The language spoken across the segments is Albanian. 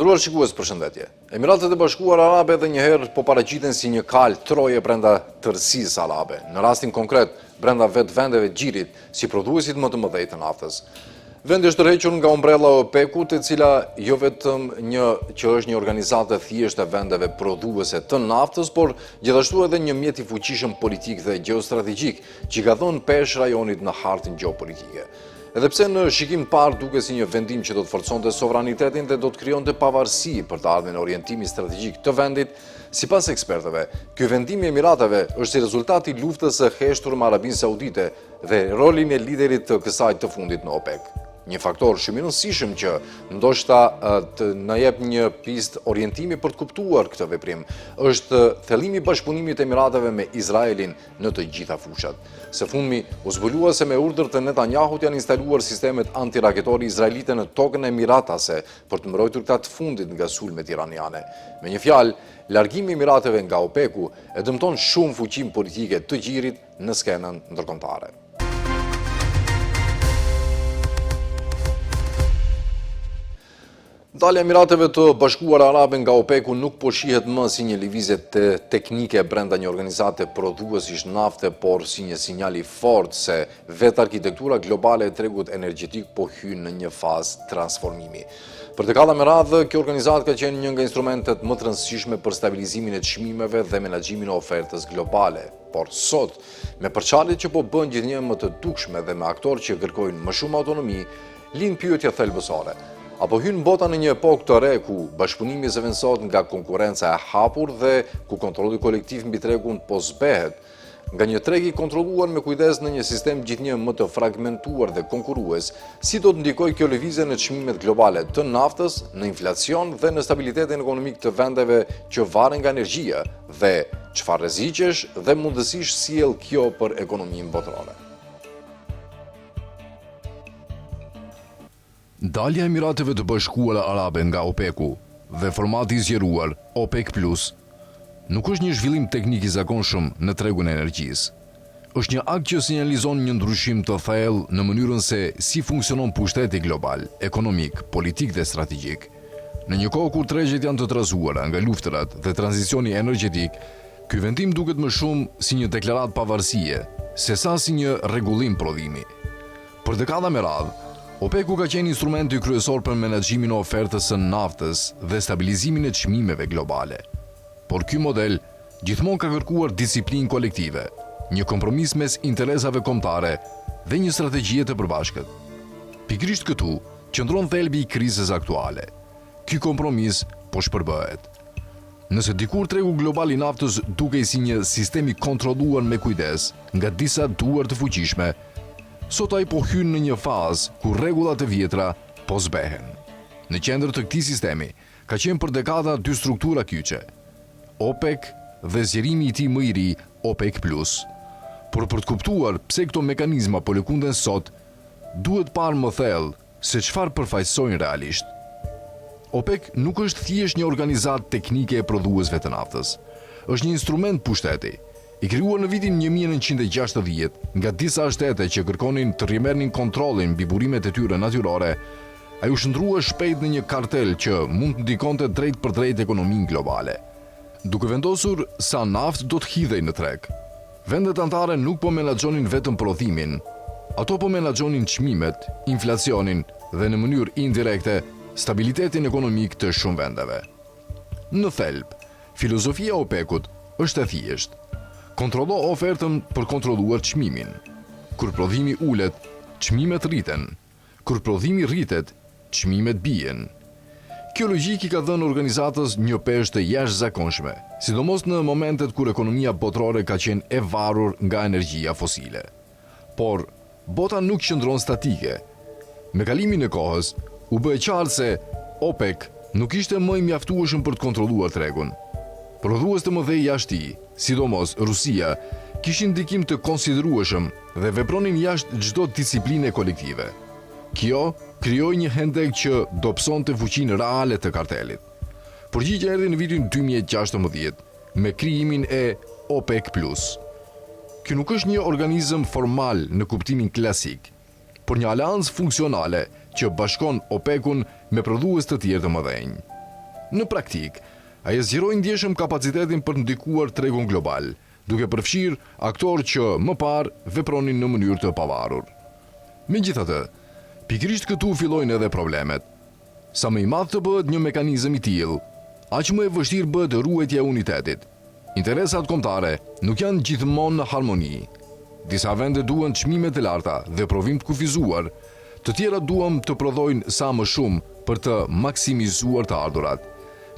Nderuar shikues, përshëndetje. Emiratet e Bashkuara Arabe edhe njëherë po paraqiten si një kalë troje brenda tërësisë arabe, në rastin konkret brenda vetë vendeve gjirit si prodhuesit më të mëdhenj të naftës. Vendi është tërhequr nga umbrella e OPEC-ut, e cila jo vetëm që është një organizatë thjesht e vendeve prodhuese të naftës, por gjithashtu edhe një mjet i fuqishëm politik dhe gjeostrategjik që ka dhënë peshë rajonit në hartën gjeopolitike. Edhe pse në shikim parë duke si një vendim që do të forconte sovranitetin dhe do të krijonte pavarësi për të ardhmen orientimi strategjik të vendit, sipas ekspertëve, ky vendim i Emirateve është si rezultat i luftës së heshtur me Arabinë Saudite dhe rolin e liderit të kësaj të fundit në OPEC. Një faktor shumë i rëndësishëm që ndoshta na jep një pistë orientimi për të kuptuar këtë veprim është thellimi i bashkëpunimit të Emirateve me Izraelin në të gjitha fushat. Së fundmi u zbulua se me urdhër të Netanyahut janë instaluar sistemet antiraketori izraelite në tokën emiratase për të mbrojtur këta të fundit nga sulmet iraniane. Me një fjalë, largimi i Emirateve nga OPEC-u e dëmton shumë fuqinë politike të gjirit në skenën ndërkombëtare. Dalja e Emirateve të Bashkuara Arabe nga OPEC-u nuk po shihet më si një lëvizje teknike brenda një organizate prodhuesish nafte, por si një sinjal i fortë se vetë arkitektura globale e tregut energjetik po hyn në një fazë transformimi. Për dekada me radhë, kjo organizatë ka qenë një nga instrumentet më të rëndësishme për stabilizimin e çmimeve dhe menaxhimin e ofertës globale. Por sot, me përçarjet që po bën gjithnjë më të dukshme dhe me aktorë që kërkojnë më shumë autonomi, lind pyetja thelbësore. Apo hyn bota në një epokë të re ku bashkëpunimi zëvendësohet nga konkurrenca e hapur dhe ku kontrolli kolektiv mbi tregun po zbehet nga një treg i kontrolluar me kujdes në një sistem gjithnjë më të fragmentuar dhe konkurrues, si do të ndikojë kjo lëvizje në çmimet globale të naftës, në inflacion dhe në stabilitetin ekonomik të vendeve që varen nga energjia dhe çfarë rreziqesh dhe mundësish sjell kjo për ekonominë botërore. Dalja e Emirateve të Bashkuara Arabe nga OPEC-u dhe formati i zgjeruar OPEC+ nuk është një zhvillim teknik i zakonshëm në tregun e energjisë. Është një akt që sinjalizon një ndryshim të thellë në mënyrën se si funksionon pushteti global, ekonomik, politik dhe strategjik. Në një kohë kur tregjet janë të trazuara nga luftërat dhe tranzicioni energjetik, ky vendim duket më shumë si një deklaratë pavarësie, sesa si një rregullim prodhimi. Për dekada me radhë, OPEC-u ka qenë instrumenti kryesor për menaxhimin e ofertës së naftës dhe stabilizimin e çmimeve globale. Por ky model gjithmonë ka kërkuar disiplinë kolektive, një kompromis mes interesave kombëtare dhe një strategjie të përbashkët. Pikërisht këtu qëndron thelbi i krizës aktuale. Ky kompromis po shpërbëhet. Nëse dikur tregu global i naftës dukej si një sistem i kontrolluar me kujdes nga disa duar të fuqishme, sot ai po hyn në një fazë ku rregullat e vjetra po zbehen. Në qendër të këtij sistemi ka qenë për dekada dy struktura kyçe, OPEC dhe zgjerimi i tij më i ri, OPEC+. Por për të kuptuar pse këto mekanizma po lëkunden sot, duhet parë më thellë se çfarë përfaqësojnë realisht. OPEC nuk është thjesht një organizatë teknike e prodhuesve të naftës. Është një instrument pushteti, i krijuar në vitin 1960 nga disa shtete që kërkonin të rimerrnin kontrollin mbi burimet e tyre natyrore, ai u shndrua shpejt në një kartel që mund të ndikonte drejt për drejt ekonominë globale. Duke vendosur sa naftë do të hidhej në treg, vendet anëtare nuk po menaxhonin vetëm prodhimin, ato po menaxhonin çmimet, inflacionin dhe në mënyrë indirekte stabilitetin ekonomik të shumë vendeve. Në thelb, filozofia e OPEC-ut është e thjeshtë. Kontrollo ofertën për kontrolluar çmimin. Kur prodhimi ulet, çmimet rriten. Kur prodhimi rritet, çmimet bien. Kjo logjik i ka dhënë organizatës një peshë të jashtëzakonshme, sidomos në momentet kur ekonomia botërore ka qenë e varur nga energjia fosile. Por bota nuk qëndron statike. Me kalimin e kohës, u bë e qartë se OPEC nuk ishte më i mjaftueshëm për të kontrolluar tregun. Prodhues të mëdhej jashtë tij, sidomos Rusia, kishin ndikim të konsiderueshëm dhe vepronin jashtë çdo disipline kolektive. Kjo krijoi një hendek që dobësonte fuqinë reale të kartelit. Përgjigjja erdhi në vitin 2016 me krijimin e OPEC+. Ky nuk është një organizëm formal në kuptimin klasik, por një aleancë funksionale që bashkon OPEC-un me prodhues të tjerë të mëdhenj. Në praktik, ai zgjeroi ndjeshëm kapacitetin për të ndikuar tregun global, duke përfshirë aktorë që më parë vepronin në mënyrë të pavarur. Megjithatë, pikërisht këtu fillojnë edhe problemet. Sa më i madh të bëhet një mekanizëm i tillë, aq më e vështirë bëhet ruajtja e unitetit. Interesat kombëtare nuk janë gjithmonë në harmoni. Disa vende duan çmime të larta dhe provim të kufizuar, të tjera duan të prodhojnë sa më shumë për të maksimizuar të ardhurat.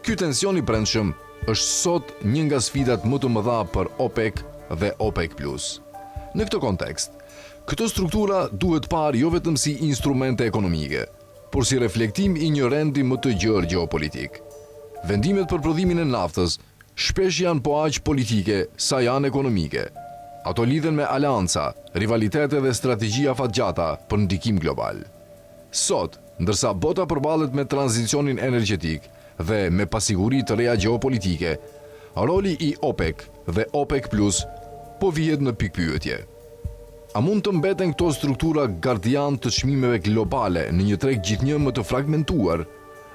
Ky tension i brendshëm është sot një nga sfidat më të mëdha për OPEC dhe OPEC+. Në këtë kontekst, këto struktura duhet parë jo vetëm si instrumente ekonomike, por si reflektim i një rendi më të gjerë gjeopolitik. Vendimet për prodhimin e naftës shpesh janë po aq politike sa janë ekonomike. Ato lidhen me aleanca, rivalitete dhe strategji afatgjata për ndikim global. Sot, ndërsa bota përballet me tranzicionin energjetik dhe me pasiguri të reja gjeopolitike, roli i OPEC dhe OPEC+ po vihet në pikpyetje. A mund të mbeten këto struktura gardian të çmimeve globale në një treg gjithnjë më të fragmentuar,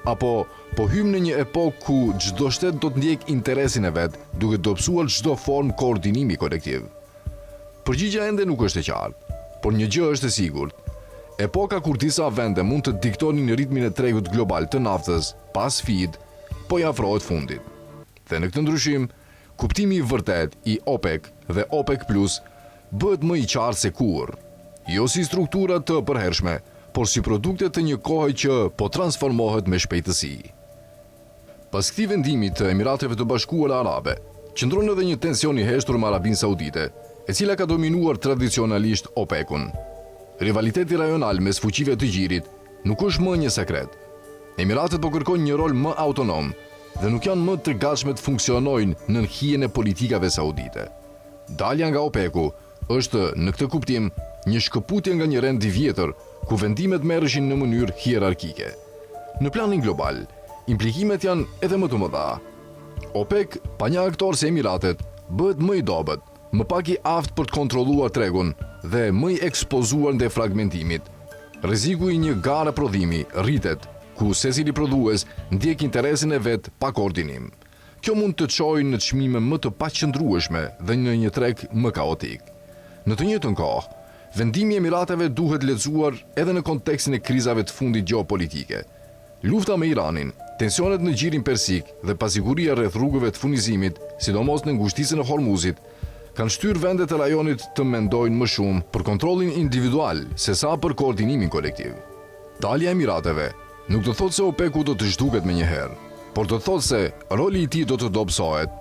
apo po hym në një epokë ku çdo shtet do të ndjek interesin e vet, duke dobësuar çdo formë koordinimi kolektiv? Përgjigjja ende nuk është e qartë, por një gjë është e sigurt. Epoka kur disa vende mund të diktonin ritmin e tregut global të naftës pas FID, po i afrohet fundit. Dhe në këtë ndryshim, kuptimi i vërtet i OPEC dhe OPEC+ bëhet më i qartë se kurrë, jo si struktura të përhershme, por si produkte të një kohe që po transformohet me shpejtësi. Pas këtij vendimi të Emirateve të Bashkuara Arabe, qëndron edhe një tension i heshtur me Arabinë Saudite, e cila ka dominuar tradicionalisht OPEC-un. Rivaliteti rajonal mes fuqive të gjirit nuk është më një sekret. Emiratet po kërkojnë një rol më autonom dhe nuk janë më të gatshme të funksionojnë në hijen e politikave saudite. Dalja nga OPEC-u është në këtë kuptim një shkëputje nga një rend i vjetër ku vendimet merreshin në mënyrë hierarkike. Në planin global, implikimet janë edhe më të mëdha. OPEC, pa një aktor se Emiratet, bëhet më i dobët, më pak i aftë për të kontrolluar tregun dhe më i ekspozuar ndaj fragmentimit. Rreziku i një gare prodhimi rritet, ku secili prodhues ndjek interesin e vet pa koordinim. Kjo mund të çojë në çmime më të paqëndrueshme dhe në një treg më kaotik. Në të njëjtën kohë, vendimi i Emirateve duhet lexuar edhe në kontekstin e krizave të fundit gjeopolitike. Lufta me Iranin, tensionet në gjirin persik dhe pasiguria rreth rrugëve të furnizimit, sidomos në ngushtisjen e Hormuzit, kanë shtyrë vendet e rajonit të mendojnë më shumë për kontrollin individual se sa për koordinimin kolektiv. Dalja e Emirateve nuk do thotë se OPEC-u do të zhduket menjëherë, por do të thotë se roli i tij do të dobësohet,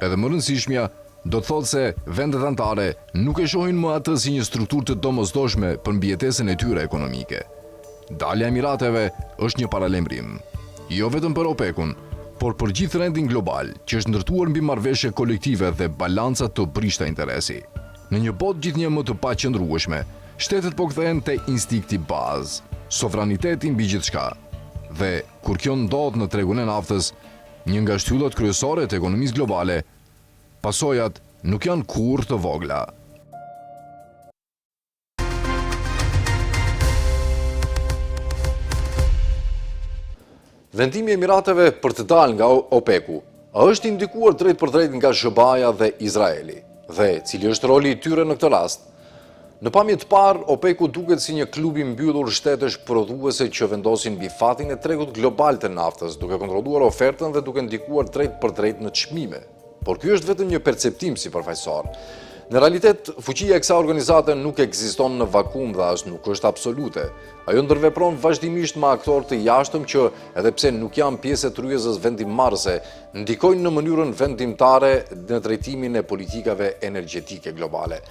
edhe më rëndësishmja, do të thotë se vendet anëtare nuk e shohin më atë si një strukturë të domosdoshme për mbijetesën e tyre ekonomike. Dalja e Emirateve është një paralajmërim, jo vetëm për OPEC-un, por për gjithë rendin global, që është ndërtuar mbi marrëveshje kolektive dhe balanca të brishta interesi. Në një botë gjithnjë më të paqëndrueshme, shtetet po kthehen te instinkti bazë, sovraniteti mbi gjithçka. Dhe kur kjo ndodh në tregun e naftës, një nga shtyllat kryesore të ekonomisë globale, pasojat nuk janë kurrë të vogla. Vendimi i Emirateve për të dalë nga OPEC-u është indikuar drejt për drejt nga SBA dhe Izraeli. Dhe cili është roli i tyre në këtë rast? Në pamje të parë, OPEC-u duket si një klub i mbyllur shtetesh prodhuese që vendosin mbi fatin e tregut global të naftës, duke kontrolluar ofertën dhe duke ndikuar drejt për drejt në çmime. Por ky është vetëm një perceptim sipërfaqësor. Në realitet, fuqia e kësaj organizate nuk ekziston në vakum dhe as nuk është absolute. Ajo ndërvepron vazhdimisht me aktorë të jashtëm që, edhe pse nuk janë pjesë të ryezës vendimmarrëse, ndikojnë në mënyrën vendimtare në trajtimin e politikave energjetike globale.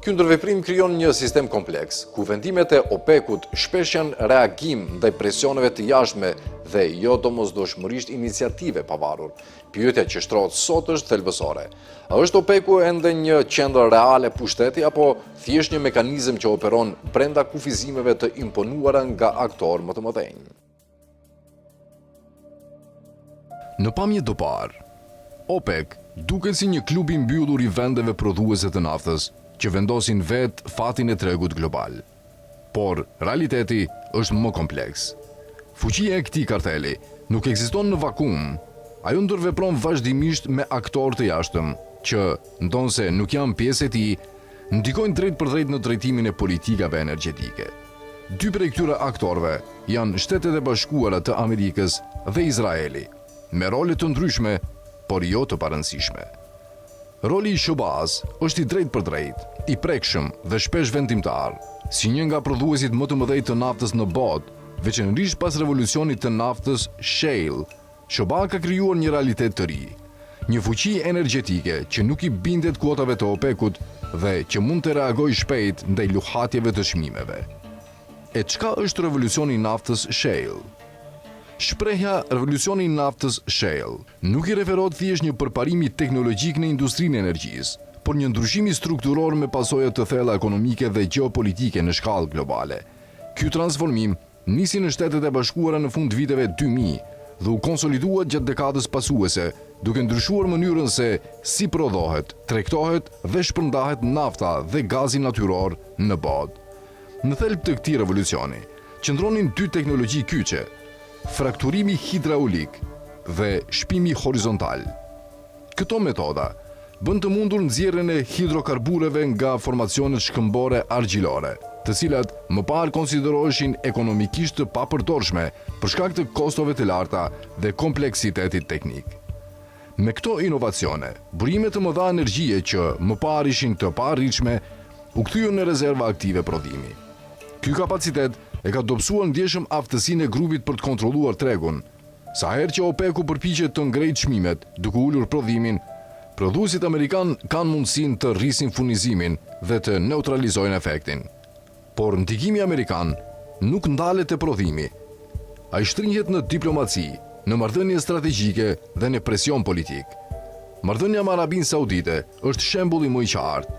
Ky ndërveprim krijon një sistem kompleks, ku vendimet e OPEC-ut shpesh janë reagim ndaj presioneve të jashtme dhe jo domosdoshmërisht iniciative pavarur. Pyetja që shtrohet sot është thelbësore. A është OPEC-u ende një qendër reale pushteti apo thjesht një mekanizëm që operon brenda kufizimeve të imponuara nga aktorë më të mëdhenj? Në pamje të parë, OPEC duket si një klub i mbyllur i vendeve prodhuese të naftës, që vendosin vetë fatin e tregut global. Por realiteti është më kompleks. Fuqia e këtij karteli nuk ekziston në vakum. Ajo ndërvepron vazhdimisht me aktorë të jashtëm, që, ndonse nuk janë pjesë e tij, ndikojnë drejt për drejt në drejtimin e politikave energjetike. Dy prej këtyre aktorëve janë Shtetet e Bashkuara të Amerikës dhe Izraeli, me role të ndryshme, por jo të parëndësishme. Roli i Shobaz është i drejt për drejt, i prekshëm dhe shpesh vendimtar, si një nga prodhuesit më të mëdhej të naftës në botë, veçanërisht pas revolucionit të naftës shale. Shobaz ka krijuar një realitet të ri, një fuqi energjetike që nuk i bindet kuotave të OPEC-ut dhe që mund të reagojë shpejt ndaj luhatjeve të çmimeve. E çka është revolucioni i naftës shale? Shprehja revolucioni i naftës shale nuk i referohet thjesht një përparimi teknologjik në industrinë e energjisë, por një ndryshim strukturor me pasoja të thella ekonomike dhe gjeopolitike në shkallë globale. Ky transformim nisi në Shtetet e Bashkuara në fund viteve 2000 dhe u konsolidua gjatë dekadës pasuese, duke ndryshuar mënyrën se si prodhohet, tregtohet dhe shpërndahet nafta dhe gazi natyror në botë. Në thelb të këtij revolucioni qëndronin dy teknologji kyçe: frakturimi hidraulik dhe shpimi horizontal. Këto metoda bën të mundur nxjerrjen e hidrokarbureve nga formacionet shkëmbore argjilore, të cilat më parë konsideroheshin ekonomikisht të papërdorshme për shkak të kostove të larta dhe kompleksitetit teknik. Me këto inovacione, burime të mëdha energjie që më parë ishin të paarritshme, u kthyen në rezerva aktive prodhimi. Ky kapacitet e ka dobësuar ndjeshëm aftësinë e grupit për të kontrolluar tregun. Sa herë që OPEC-u përpiqet të ngrejë çmimet duke ulur prodhimin, prodhuesit amerikan kanë mundësinë të rrisin furnizimin dhe të neutralizojnë efektin. Por ndikimi amerikan nuk ndalet te prodhimi. Ai shtrihet në diplomaci, në marrëdhënie strategjike dhe në presion politik. Marrëdhënia me Arabinë Saudite është shembulli më i qartë.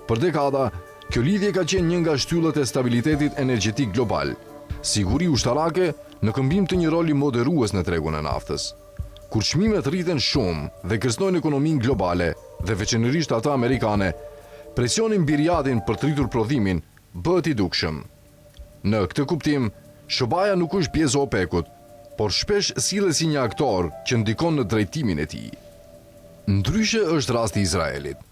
Për dekada, kjo lidhje ka qenë një nga shtyllat e stabilitetit energjetik global, siguri ushtarake në këmbim të një roli moderues në tregun e naftës. Kur çmimet rriten shumë dhe kërcënojnë ekonominë globale dhe veçanërisht ata amerikane, presioni mbi Riyadhin për të rritur prodhimin bëhet i dukshëm. Në këtë kuptim, Shobaja nuk është pjesë e OPEC-ut, por shpesh sillet si një aktor që ndikon në drejtimin e tij. Ndryshe është rasti i Izraelit.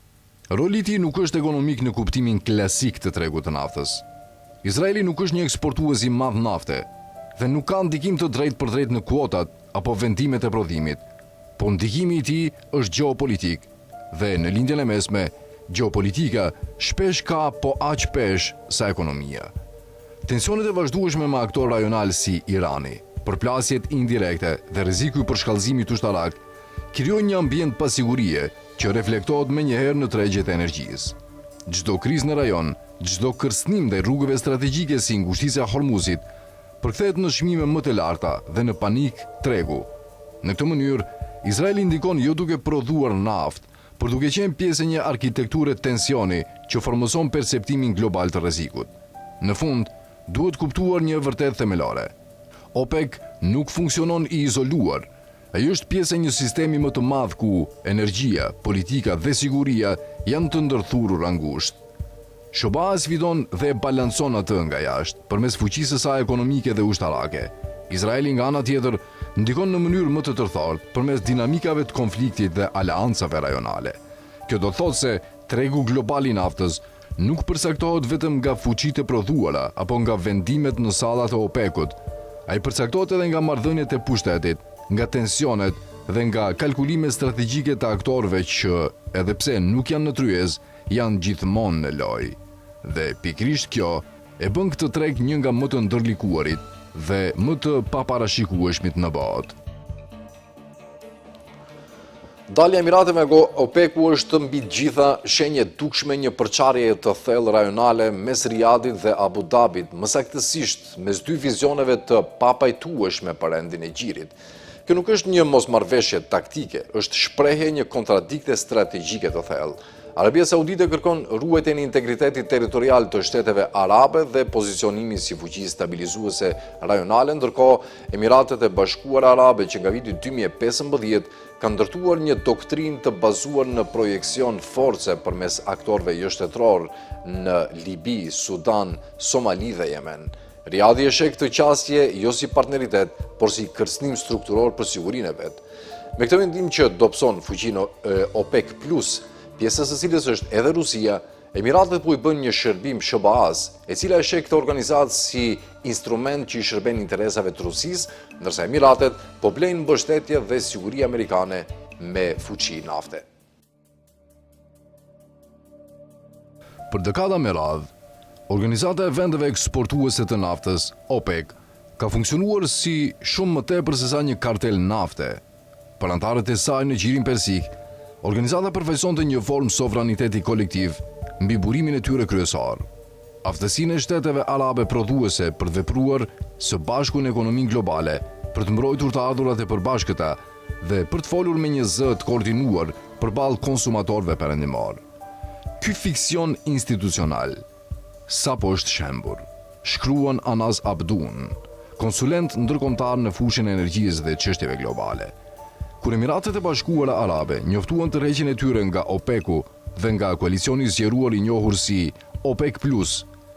Roli i tij nuk është ekonomik në kuptimin klasik të tregut të naftës. Izraeli nuk është një eksportues i madh nafte dhe nuk ka ndikim të drejtë për drejtë në kuotat apo vendimet e prodhimit, por ndikimi i tij është gjeopolitik dhe në lindjen e mesme, gjeopolitika shpesh ka po aq pesh sa ekonomia. Tensionet e vazhdueshme me aktorë rajonal si Irani, përplasjet indirekte dhe rreziku i përshkallëzimit ushtarak krijojnë një ambient pasigurie që reflektohet menjëherë në tregjet e energjisë. Çdo krizë në rajon, çdo kërcënim ndaj rrugëve strategjike si ngushtisja e Hormuzit, përkthehet në çmime më të larta dhe në panik tregu. Në këtë mënyrë, Izraeli ndikon jo duke prodhuar naftë, por duke qenë pjesë e një arkitekture tensioni që formoson perceptimin global të rrezikut. Në fund, duhet kuptuar një vërtet themelore. OPEC nuk funksionon i izoluar. Ai është pjesë e një sistemi më të madh ku energjia, politika dhe siguria janë të ndërthurur angusht. Shobaja sfidon dhe balancon atë nga jashtë përmes fuqisë së saj ekonomike dhe ushtarake. Izraeli nga ana tjetër ndikon në mënyrë më të tërthartë përmes dinamikave të konfliktit dhe aleancave rajonale. Kjo do të thotë se tregu global i naftës nuk përcaktohet vetëm nga fuqitë e prodhuara apo nga vendimet në sallat e OPEC-ut. Ai përcaktohet edhe nga marrëdhëniet e pushtetit, nga tensionet dhe nga kalkulime strategjike të aktorëve që, edhe pse nuk janë në tryez, janë gjithmonë në lojë. Dhe pikërisht kjo e bën këtë treg një nga më të ndërlikuarit dhe më të paparashikueshmit në botë. Dalja e Emirateve nga OPEC-u është mbi të gjitha shenje dukshme një përçarje të thellë rajonale mes Riyadit dhe Abu Dhabit, më saktësisht mes dy vizioneve të papajtueshme për endin e gjirit. Kjo nuk është një mosmarrveshje taktike, është shprehje një kontradikte strategjike të thellë. Arabia Saudite kërkon ruajtjen e integritetit territorial të shteteve arabe dhe pozicionimin si fuqi stabilizuese rajonale, ndërkohë Emiratet e Bashkuara Arabe që nga viti 2015 kanë ndërtuar një doktrinë të bazuar në projekcion force përmes aktorëve jo shtetëror në Libi, Sudan, Somali dhe Yemen. Riadi e sheh këtë qasje jo si partneritet, por si kërcënim strukturor për sigurinë e vet. Me këtë vendim që dobëson fuqinë OPEC+, pjesës së cilës është edhe Rusia, Emiratet po i bën një shërbim SBA-s, e cila e sheh këtë organizatë si instrument që i shërben interesave të Rusisë, ndërsa Emiratet po blejnë mbështetje dhe siguri amerikane me fuqi nafte. Për dekada me radhë, Organizata e Vendeve Eksportuese të Naftës, OPEC, ka funksionuar si shumë më tepër se sa një kartel nafte. Për anëtarët e saj në Gjirin Persik, organizata përfaqësonte një formë sovraniteti kolektiv mbi burimin e tyre kryesor. Aftësinë e shteteve arabe prodhuese për të vepruar së bashku në ekonominë globale, për të mbrojtur të ardhurat e përbashkëta dhe për të folur me një zë të koordinuar përballë konsumatorëve perëndimor. Ky fiksion institucional sapo është shembur, shkruan Anas Abdun, konsulent ndërkombëtar në fushën e energjisë dhe çështjeve globale. Kur Emiratet e Bashkuara Arabe njoftuan tërheqjen e tyre nga OPEC-u dhe nga koalicioni zgjeruar i njohur si OPEC+,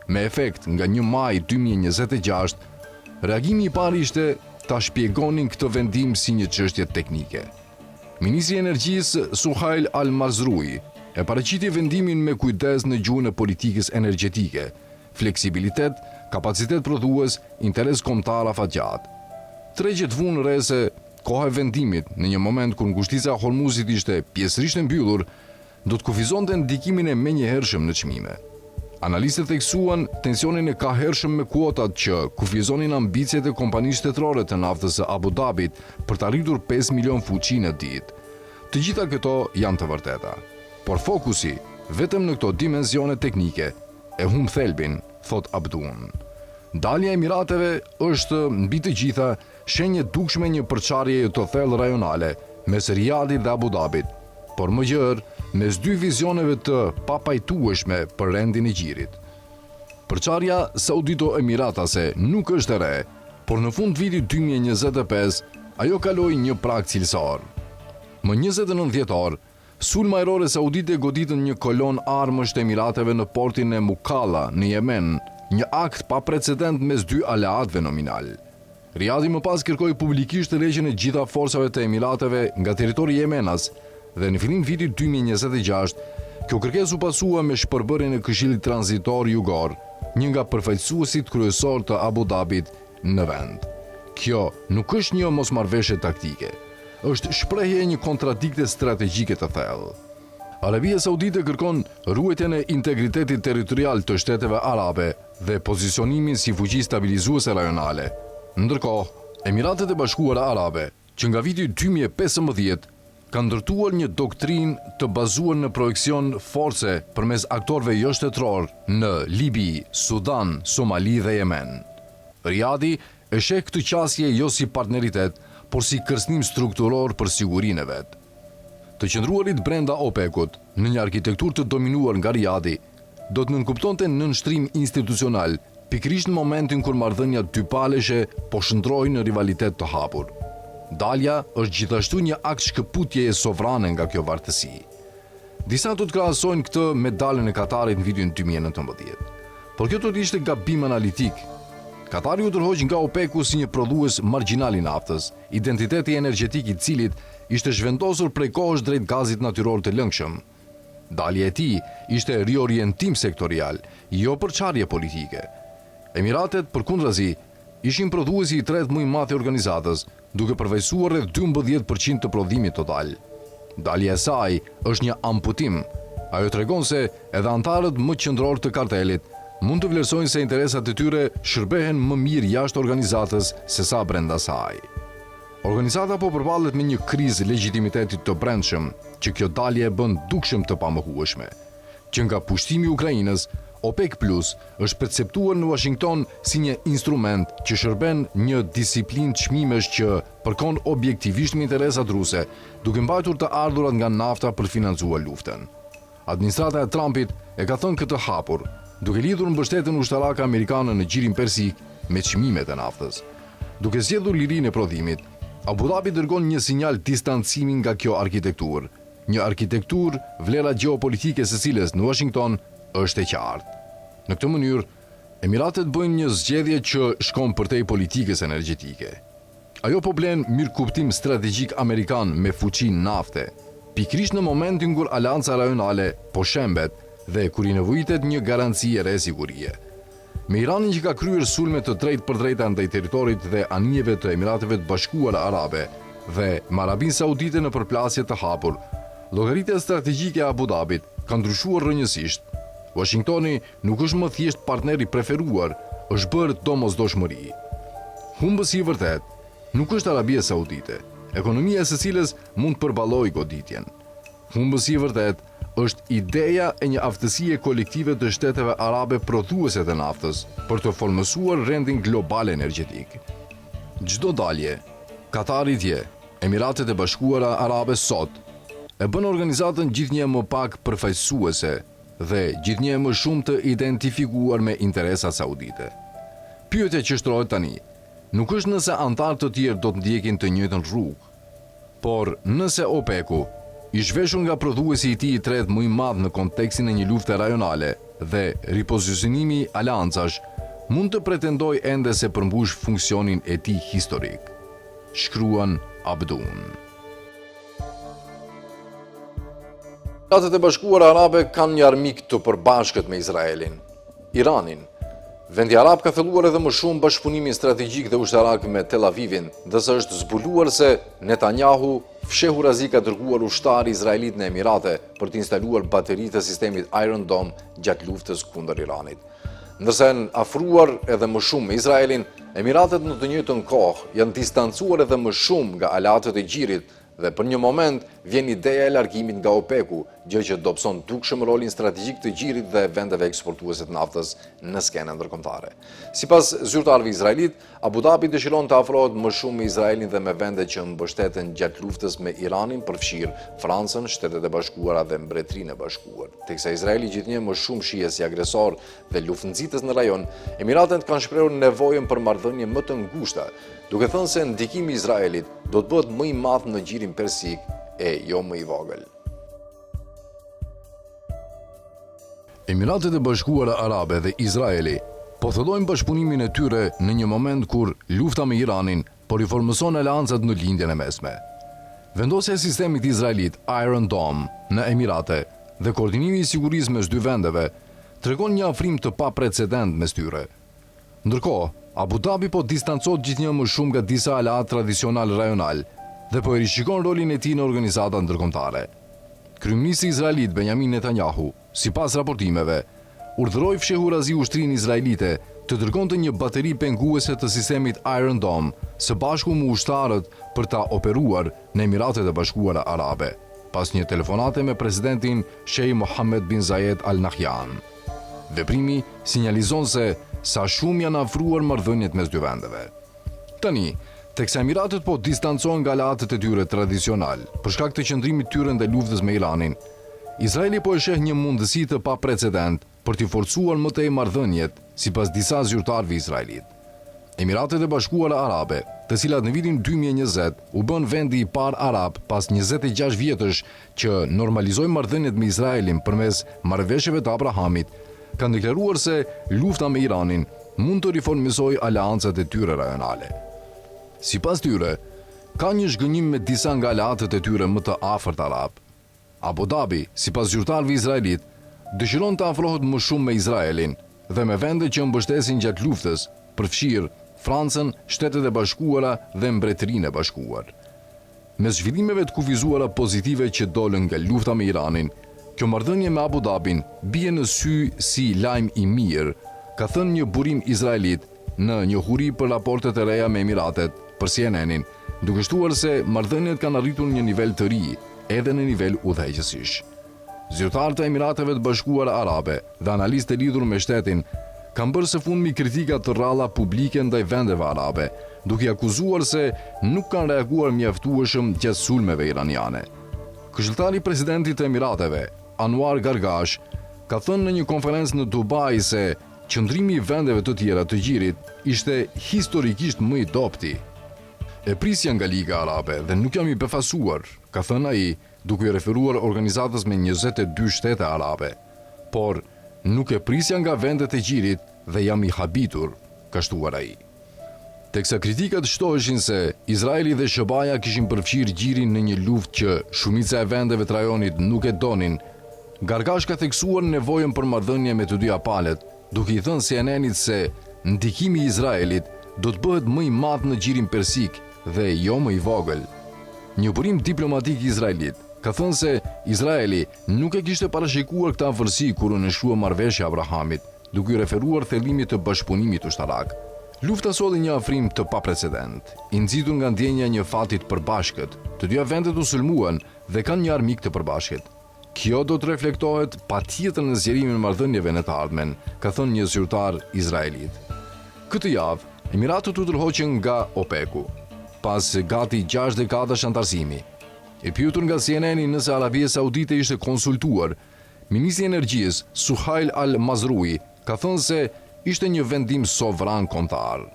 me efekt nga 1 maj 2026, reagimi i parë ishte ta shpjegonin këtë vendim si një çështje teknike. Ministri i Energjisë Suhail Al-Mazrui e paraqiti vendimin me kujdes në gjuhën e politikës energjetike, fleksibilitet, kapacitet prodhues, interes kombëtar afatgjat. Tregjet vunë re se koha e vendimit, në një moment kur ngushtica e Hormuzit ishte pjesërisht e mbyllur, do të kufizonte ndikimin e menjëhershëm në çmime. Analistët theksuan tensionin e kahershëm me kuotat që kufizonin ambicjet e kompanisë shtetërore të naftës së Abu Dhabit për të arritur 5 milion fuqi në ditë. Të gjitha këto janë të vërteta, por fokusi vetëm në këto dimensione teknike e humb thelbin, thot Abdun. Dalja e Emirateve është mbi të gjitha shenjë dukshme një përçarje të thellë rajonale mes Riyadit dhe Abu Dhabit, por më gjërë mes dy vizioneve të papajtueshme për rendin e Gjirit. Përçarja saudito-emiratase nuk është e re, por në fund vitit 2025 ajo kaloi një prag cilësor. Më 29 dhjetor, sulma ajrore saudite goditën një kolon armësh të Emirateve në portin e Mukalla në Yemen, një akt pa precedent mes dy aleatëve nominal. Riyadi më pas kërkoi publikisht tërheqjen e gjitha forcave të Emirateve nga territori i Yemenas dhe në fillim vitit 2026, kjo kërkesë u pasua me shpërbërjen e Këshillit Tranzitor Jugor, një nga përfaqësuesit kryesor të Abu Dhabit në vend. Kjo nuk është një mosmarrveshje taktike, është shprehje e një kontradikte strategjike të thellë. Arabia Saudite kërkon ruajtjen e integritetit territorial të shteteve arabe dhe pozicionimin si fuqi stabilizuese rajonale. Ndërkohë, Emiratet e Bashkuara Arabe, që nga viti 2015 ka ndërtuar një doktrinë të bazuar në projekcion force përmes aktorëve jo shtetëror në Libi, Sudan, Somali dhe Yemen. Riyadi e sheh këtë qasje jo si partneritet, por si kërcënim strukturor për sigurinë e vet. Të qëndruarit brenda OPEC-ut në një arkitekturë të dominuar nga Riyadi do të nënkuptonte nënshtrim institucional, pikërisht në momentin kur marrëdhëniet dypaleshe po shndrohen në rivalitet të hapur. Dalja është gjithashtu një akt shkëputjeje sovrane nga kjo vartësi. Disa do të krahasojnë këtë me daljen e Katarit në vitin 2019. Por kjo do të ishte gabim analitik. Katari u tërhoq nga OPEC-u si një prodhues margjinal i naftës, identiteti energjetik i cilit ishte zhvendosur prej kohësh drejt gazit natyror të lëngshëm. Dalja e tij ishte riorientim sektorial, jo përçarje politike. Emiratet, përkundrazi, ishin prodhuesi i tretë më i madh i organizatës, duke përfaqësuar rreth 12% të prodhimit total. Dalja e saj është një amputim. Ajo tregon se edhe antarët më qendror të kartelit mund të vlerësojnë se interesat e tyre shërbehen më mirë jashtë organizatës se sa brenda saj. Organizata po përballet me një krizë legjitimitetit të brendshëm, që kjo dalje e bën dukshëm të pamohueshme. Që nga pushtimi i Ukrainës, OPEC+ është perceptuar në Washington si një instrument që shërben një disiplinë çmimesh që përkon objektivisht me interesat ruse, duke mbajtur të ardhurat nga nafta për financuar luftën. Administrata e Trumpit e ka thënë këtë hapur, duke lidhur mbështetjen ushtarake amerikane në Gjirin Persik me çmimet e naftës. Duke zgjedhur lirinë e prodhimit, Abu Dhabi dërgon një sinjal distancimi nga kjo arkitekturë, një arkitekturë vlera gjeopolitike së cilës në Washington është e qartë. Në këtë mënyrë, Emiratet bëjnë një zgjedhje që shkon përtej politikës energjetike. Ajo po blen mirë kuptim strategjik amerikan me fuqinë nafte, pikrisht në momentin kur Aleanca Rajonale po shembet dhe kur i nevojitet një garanci e re sigurie. Me Iranin që ka kryer sulme të drejtë për drejta ndaj territorit dhe anijeve të Emirateve të Bashkuara Arabe dhe me Arabinë Saudite në përplasje të hapur, llogaritja strategjike e Abu Dhabit ka ndryshuar rrënjësisht. Washingtoni nuk është më thjesht partneri preferuar, është bërë domosdoshmëri. Humbësi i vërtet nuk është Arabia Saudite, ekonomia së cilës mund të përballojë goditjen. Humbësi i vërtet është ideja e një aftësie kolektive të shteteve arabe prodhuese të naftës për të formësuar rendin global energjetik. Çdo dalje, Katari dje, Emiratet e Bashkuara Arabe sot, e bën organizatën gjithnjë më pak përfaqësuese dhe gjithnjë më shumë të identifikuar me interesat saudite. Pyetja që shtrohet tani nuk është nëse antarë të tjerë do të ndjekin të njëjtën rrugë, por nëse OPEC-u, i zhveshur nga prodhuesi i tij i tretë më i madh në kontekstin e një lufte rajonale dhe ripozicionimi aleancash, mund të pretendojë ende se përmbush funksionin e tij historik. Shkruan Abdun. Emiratet e Bashkuara Arabe kanë një armik të përbashkët me Izraelin, Iranin. Vendi arab ka thelluar edhe më shumë bashkëpunimin strategjik dhe ushtarak me Tel Avivin, ndërsa është zbuluar se Netanyahu fshehu razi ka dërguar ushtar izraelit në Emirate për të instaluar bateri të sistemit Iron Dome gjatë luftës kundër Iranit. Ndërsa janë afruar edhe më shumë me Izraelin, Emiratet në të njëjtën kohë janë distancuar edhe më shumë nga aleatët e Gjirit dhe për një moment vjen ideja e largimit nga OPEC-u, gjë që dobëson dukshëm rolin strategjik të Gjirit dhe vendeve eksportuese të naftës në skenën ndërkombëtare. Sipas zyrtarëve izraelit, Abu Dhabi dëshiron të afrohet më shumë me Izraelin dhe me vendet që mbështeten gjatë luftës me Iranin, përfshirë Francën, Shtetet e Bashkuara dhe Mbretërinë e Bashkuar. Teksa Izraeli gjithnjë më shumë shihet si agresor dhe luftënxitës në rajon, Emiratet kanë shprehur nevojën për marrëdhënie më të ngushta, duke thënë se ndikimi i Izraelit do të bëhet më i madh në Gjirin Persik e jo më i vogël. Emiratet e Bashkuara Arabe dhe Izraeli po thellojnë bashkëpunimin e tyre në një moment kur lufta me Iranin po riformëson aleancat në lindjen e mesme. Vendosja e sistemit izraelit Iron Dome në Emirate dhe koordinimi i sigurisë mes dy vendeve tregon një afrim të paprecedent mes tyre. Ndërkohë, Abu Dhabi po distancohet gjithnjë më shumë nga disa aleat tradicional rajonal dhe po e rishikon rolin e tij në organizata ndërkombëtare. Kryeministri izraelit Benjamin Netanyahu, sipas raportimeve, urdhëroi fshehurazi ushtrinë izraelite të dërgonte një bateri penguese të sistemit Iron Dome së bashku me ushtarët për ta operuar në Emiratet e Bashkuara Arabe, pas një telefonate me presidentin Sheikh Mohammed bin Zayed Al Nahyan. Veprimi sinjalizon se sa shumë janë afruar marrëdhëniet mes dy vendeve. Tani, teksa Emiratet po distancohen nga aleatët e tyre tradicional për shkak të qëndrimit tyre ndaj luftës me Iranin, Izraeli po e sheh një mundësi të paprecedent për të forcuar më tej marrëdhëniet, sipas disa zyrtarëve izraelit. Emiratet e Bashkuara Arabe, të cilat në vitin 2020 u bën vendi i parë arab pas 26 vjetësh që normalizoi marrëdhëniet me Izraelin përmes marrëveshjeve të Abrahamit, kanë deklaruar se lufta me Iranin mund të riformizojë aleancat e tyre rajonale. Sipas tyre, ka një zhgënjim me disa nga aleatët e tyre më të afërt arab. Abu Dhabi, sipas zyrtarëve izraelit, dëshiron të afrohet më shumë me Izraelin dhe me vendet që mbështesin gjatë luftës, përfshirë Francën, Shtetet e Bashkuara dhe Mbretërinë e Bashkuar. Mes zhvillimeve të kufizuara pozitive që dolën nga lufta me Iranin, kjo marrëdhënie me Abu Dhabin bie në sy si lajm i mirë, ka thënë një burim izraelit në njohuri për raportet e reja me Emiratet për CNN-in, duke shtuar se marrëdhëniet kanë arritur një nivel të ri, edhe në nivel udhëheqësish. Zyrtarët e Emirateve të Bashkuara Arabe dhe analistë e lidhur me shtetin kanë bërë së fundmi kritika të rralla publike ndaj vendeve arabe, duke akuzuar se nuk kanë reaguar mjaftueshëm gjatë sulmeve iraniane. Këshilltari i presidentit të Emirateve, Anwar Gargash, ka thënë në një konferencë në Dubai se qëndrimi i vendeve të tjera të Gjirit ishte historikisht më i dobti. E prisja nga Liga Arabe dhe nuk jam i befasuar, ka thënë ai, duke i referuar organizatës me 22 shtete arabe. Por nuk e prisja nga vendet e Gjirit dhe jam i habitur, ka shtuar ai. Teksa kritikat shtoheshin se Izraeli dhe SBA-ja kishin përfshirë gjirin në një luftë që shumica e vendeve të rajonit nuk e donin, Gargash ka theksuar nevojën për marrëdhënie me të dyja palët, duke i thënë CNN-it se ndikimi i Izraelit do të bëhet më i madh në gjirin persik dhe jo më i vogël. Një burim diplomatik i Izraelit ka thënë se Izraeli nuk e kishte parashikuar këtë afërsi kur u nënshua marrëveshja e Abrahamit, duke i referuar thellimit të bashkëpunimit ushtarak. Lufta solli një afrim të paprecedent, i nxitur nga ndjenja e një fati të përbashkët. Të dyja vendet u sulmuan dhe kanë një armik të përbashkët. Kjo do të reflektohet patjetër në zgjerimin e marrëdhënieve në të ardhmen, ka thënë një zyrtar izraelit. Këtë javë, Emiratët u tërhoqën nga OPEC-u, pas gati 6 dekadash antarësimi. E pyetur nga CNN nëse Arabia Saudite ishte konsultuar, ministri i Energjisë Suhail Al-Mazrui ka thënë se ishte një vendim sovran kombëtar.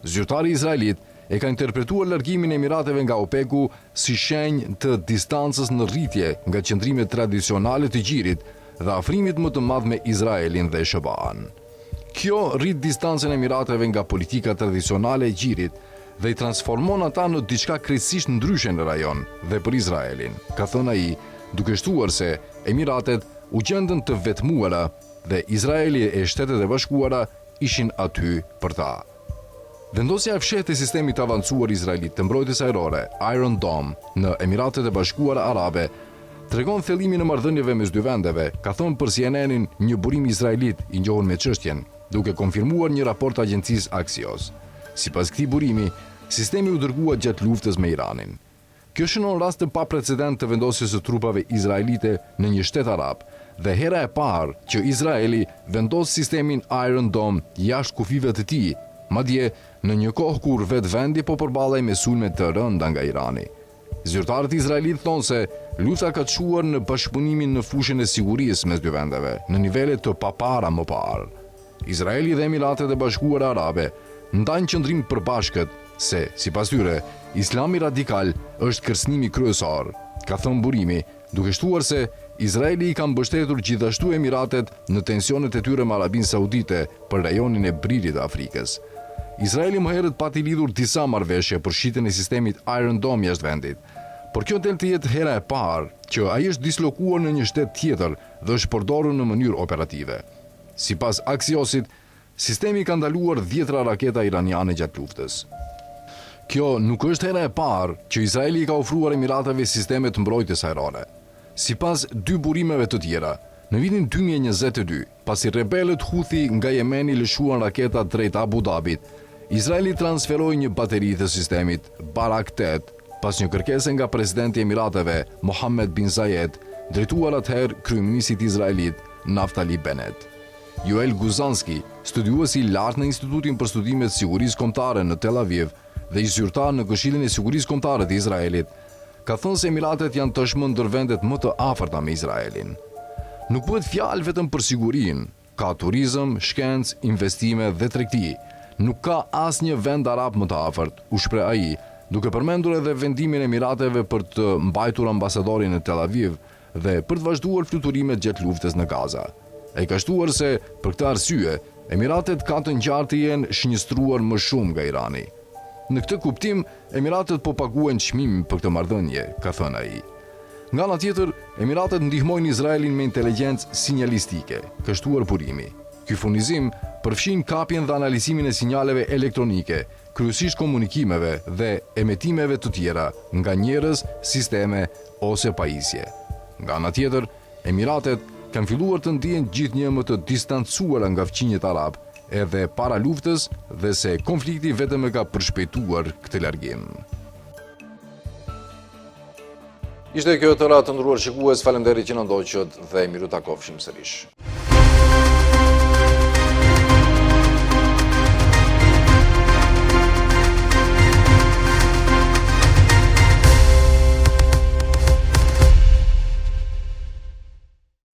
Zyrtari izraelit e ka interpretuar largimin e Emirateve nga OPEC-u si shenjë të distancës në rritje nga qëndrimet tradicionale të gjirit dhe afrimit më të madh me Izraelin dhe SBA-n. Kjo rrit distancën e Emirateve nga politika tradicionale e gjirit dhe i transformon ata në diçka krejtësisht ndryshe në rajon dhe për Izraelin, ka thënë ai, duke shtuar se Emiratet u gjendën të vetmuara dhe Izraeli e Shtetet e Bashkuara ishin aty për ta. Vendosja e fshehtë e sistemit të avancuar izraelit të mbrojtjes ajrore, Iron Dome, në Emiratet e Bashkuara Arabe, tregon thellimin e marrëdhënieve mes dy vendeve, ka thënë për CNN-in një burim izraelit i njohur me çështjen, duke konfirmuar një raport agjencisë Axios. Sipas këtij burimi, sistemi u dërgua gjatë luftës me Iranin. Kjo shënon rast të paprecedent të vendosjes së trupave izraelite në një shtet arab dhe hera e parë që Izraeli vendos sistemin Iron Dome jashtë kufive të tij, madje në një kohë kur vetë vendi po përballej me sulme të rënda nga Irani. Zyrtarët izraelit thonë se lufta ka çuar në bashkëpunimin në fushën e sigurisë mes dy vendeve, në nivele të papara më parë. Izraeli dhe Emiratet e Bashkuara Arabe ndajnë qëndrim përbashkët se, sipas tyre, Islami radikal është kërcënimi kryesor, ka thënë burimi, duke shtuar se Izraeli i ka mbështetur gjithashtu Emiratet në tensionet e tyre me Arabinë Saudite për rajonin e Bririt të Afrikës. Izraeli më herët pati lidhur disa marrëveshje për shitjen e sistemit Iron Dome jashtë vendit, por kjo del të jetë hera e parë që ai është dislokuar në një shtet tjetër dhe është përdorur në mënyrë operative. Sipas Axiosit, sistemi ka ndaluar 10 raketa iraniane gjatë luftës. Kjo nuk është hera e parë që Izraeli ka ofruar Emirateve sisteme të mbrojtjes ajrore. Sipas dy burimeve të tjera, në vitin 2022, pasi rebelët Houthi nga Jemeni lëshuan raketat drejt Abu Dhabit, Izraeli transferoi një bateri të sistemit Barak 8 pas një kërkese nga presidenti i Emirateve Mohammed bin Zayed, drejtuar atëherë kryeministit izraelit Naftali Bennett. Yoel Guzanski, studiues i lartë në Institutin për Studimet Sigurisë Kombëtare në Tel Aviv dhe i zyrtar në Këshillin e Sigurisë Kombëtare të Izraelit, ka thënë se Emiratet janë tashmë ndër vendet më të afërta me Izraelin. Nuk bëhet fjalë vetëm për sigurinë, ka turizëm, shkencë, investime dhe tregti. Nuk ka asnjë vend arab më të afërt, u shpreh ai, duke përmendur edhe vendimin e Emirateve për të mbajtur ambasadorin në Tel Aviv dhe për të vazhduar fluturimet gjatë luftës në Gaza. Ai ka shtuar se për këtë arsye, Emiratet ka të ngjartë jenë shënjestruar më shumë nga Irani. Në këtë kuptim, Emiratet po paguajnë çmim për këtë marrëdhënie, ka thënë ai. Nga ana tjetër, Emiratet ndihmojnë Izraelin me inteligjencë sinjalistike, ka shtuar burimi. Ky furnizim përfshin kapjen dhe analizimin e sinjaleve elektronike, kryesisht komunikimeve dhe emetimeve të tjera nga njerëz, sisteme ose pajisje. Nga ana tjetër, Emiratet kanë filluar të ndihen gjithnjë më të distancuara nga fqinjet arab, edhe para luftës dhe se konflikti vetëm e ka përshpejtuar këtë largim. Ishte kjo të ratë të ndruar shikues, faleminderit që na ndoqët dhe miru takofshim sërish.